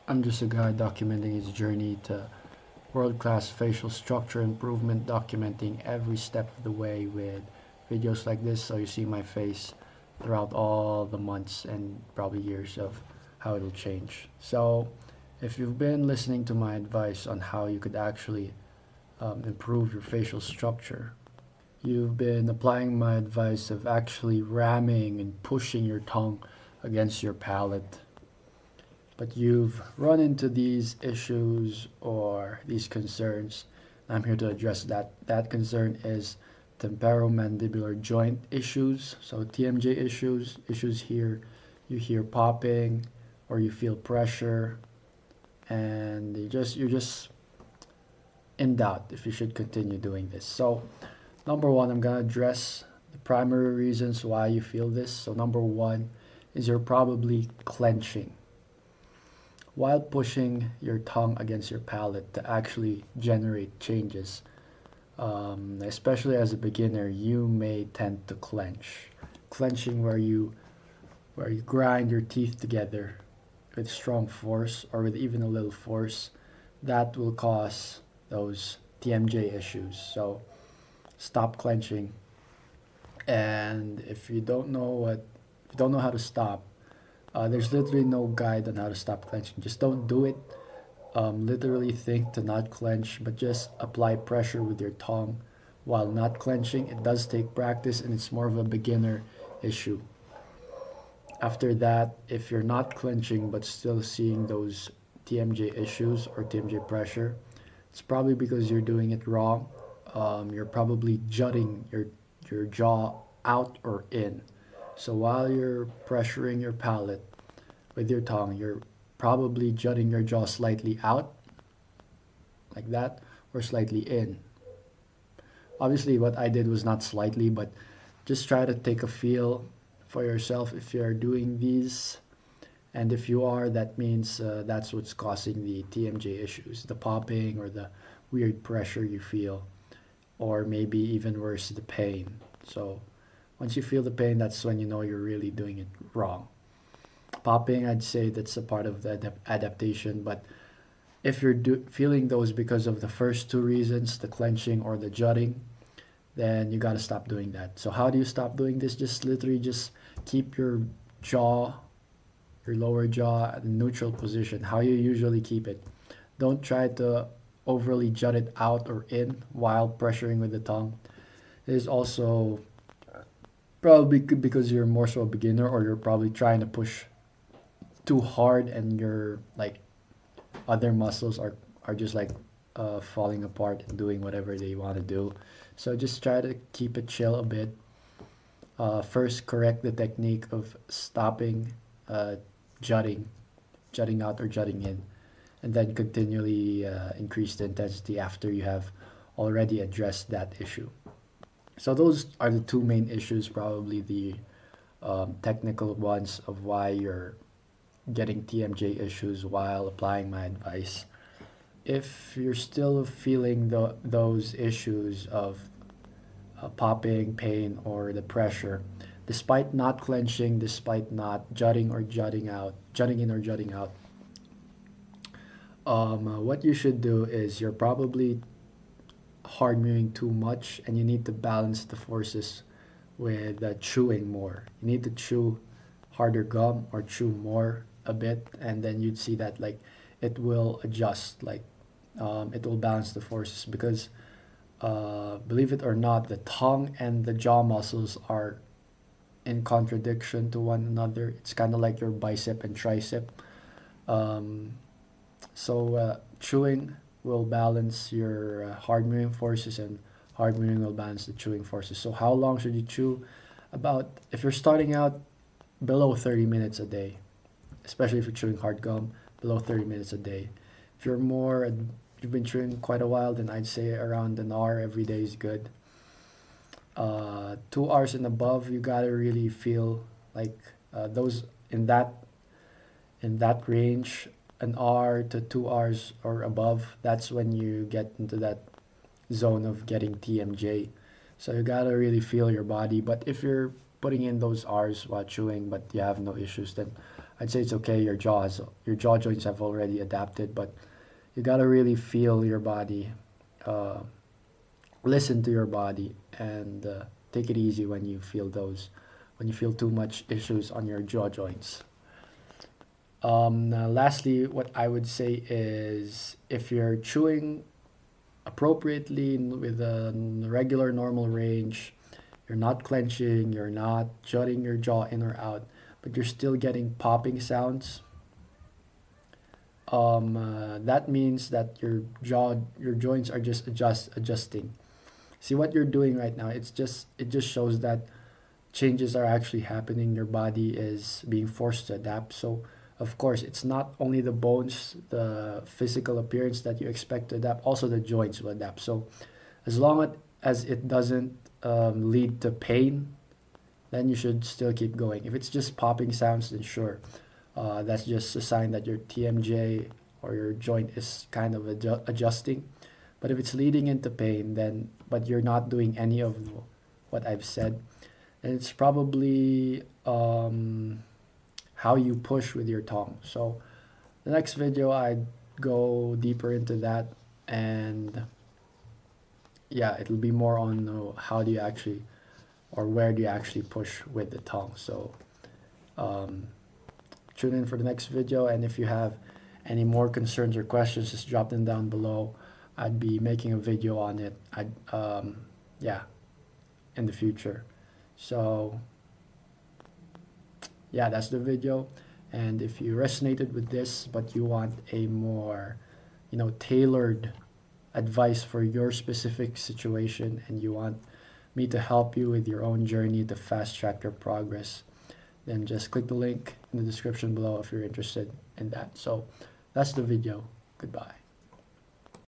I'm just a guy documenting his journey to world-class facial structure improvement, documenting every step of the way with videos like this so you see my face throughout all the months and probably years of how it'll change. So, if you've been listening to my advice on how you could actually improve your facial structure, you've been applying my advice of actually ramming and pushing your tongue against your palate, but you've run into these issues or these concerns. I'm here to address that. That concern is temporomandibular joint issues. So TMJ issues here. You hear popping or you feel pressure and you're just in doubt if you should continue doing this. So number one, I'm gonna address the primary reasons why you feel this. So number one is you're probably clenching while pushing your tongue against your palate to actually generate changes. Especially as a beginner, you may tend to clench. Clenching where you grind your teeth together with strong force or with even a little force, that will cause those TMJ issues. So stop clenching. And if you don't know how to stop, there's literally no guide on how to stop clenching. Just don't do it. Literally think to not clench, but just apply pressure with your tongue while not clenching. It does take practice and it's more of a beginner issue. After that, if you're not clenching but still seeing those TMJ issues or TMJ pressure, it's probably because you're doing it wrong. You're probably jutting your jaw out or in. So while you're pressuring your palate with your tongue, you're probably jutting your jaw slightly out, like that, or slightly in. Obviously, what I did was not slightly, but just try to take a feel for yourself if you're doing these. And if you are, that means that's what's causing the TMJ issues, the popping or the weird pressure you feel, or maybe even worse, the pain. So once you feel the pain, that's when you know you're really doing it wrong. Popping, I'd say that's a part of the adaptation, but if you're feeling those because of the first two reasons, the clenching or the jutting, then you got to stop doing that. So how do you stop doing this? Just literally just keep jaw, your lower jaw at a neutral position, how you usually keep it. Don't try to overly jut it out or in while pressuring with the tongue. It is also probably because you're more so a beginner or you're probably trying to push too hard and your like other muscles are just like falling apart and doing whatever they want to do. So just try to keep it chill a bit. First, correct the technique of stopping uh, jutting, jutting out or jutting in, and then continually increase the intensity after you have already addressed that issue. So those are the two main issues, probably the technical ones of why you're getting TMJ issues while applying my advice. If you're still feeling those issues of popping, pain, or the pressure, despite not clenching, despite not jutting or jutting out, jutting in or jutting out, what you should do is you're probably hard mewing too much and you need to balance the forces with chewing more. You need to chew harder gum or chew more a bit, and then you'd see that like it will adjust, like it will balance the forces because believe it or not, the tongue and the jaw muscles are in contradiction to one another. It's kind of like your bicep and tricep. Um, so chewing will balance your hard moving forces, and hard moving will balance the chewing forces. So how long should you chew? About if you're starting out below 30 minutes a day, especially if you're chewing hard gum, below 30 minutes a day. If you've been chewing quite a while, then I'd say around an hour every day is good. 2 hours and above, you gotta really feel like those in that range, an hour to 2 hours or above. That's when you get into that zone of getting TMJ. So you gotta really feel your body. But if you're putting in those hours while chewing, but you have no issues, then I'd say it's okay. Your jaw joints have already adapted, but you gotta really feel your body, uh, listen to your body, and take it easy when you feel when you feel too much issues on your jaw joints. Lastly, what I would say is if you're chewing appropriately with a regular normal range, you're not clenching, you're not jutting your jaw in or out, but you're still getting popping sounds. That means that your joints are just adjusting. See what you're doing right now. It just shows that changes are actually happening. Your body is being forced to adapt. So of course, it's not only the bones, the physical appearance that you expect to adapt, also the joints will adapt. So as long as it doesn't lead to pain, then you should still keep going. If it's just popping sounds, then sure, that's just a sign that your TMJ or your joint is kind of adjusting. But if it's leading into pain, then but you're not doing any of what I've said, then it's probably how you push with your tongue. So the next video I'd go deeper into that, and yeah, it'll be more on how do you actually or where do you actually push with the tongue. So um, tune in for the next video, and if you have any more concerns or questions, just drop them down below. I'd be making a video on it. Yeah, in the future. So yeah, that's the video. And if you resonated with this, but you want a more, tailored advice for your specific situation, and you want me to help you with your own journey to fast track your progress, then just click the link in the description below if you're interested in that. So that's the video. Goodbye.